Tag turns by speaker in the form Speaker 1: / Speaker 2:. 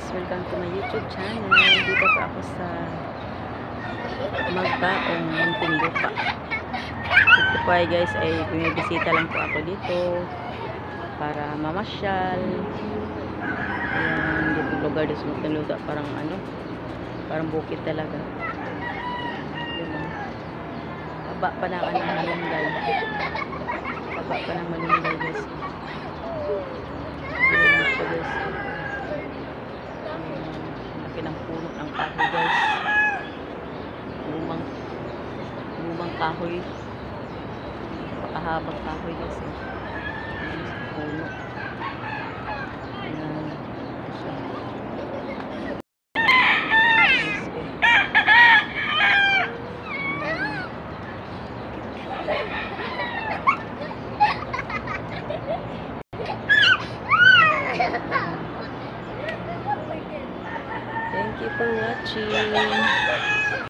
Speaker 1: welcome to my YouTube channel. Dito po ako sa Magbaong, Muntinlupa. Ito po ay guys, ay bumibisita lang po ako dito para mamasyal. Ayan, dito lugar dito sa Muntinlupa, parang bukid talaga. Haba pa na ng malunggay. Haba pa ng malunggay guys. Ayan siya guys. Laki ng puno ng kahoy guys. Lumang kahoy. Pakahabang kahoy guys. Ayan sa puno. Ayan. Ito siya. Thank you for watching.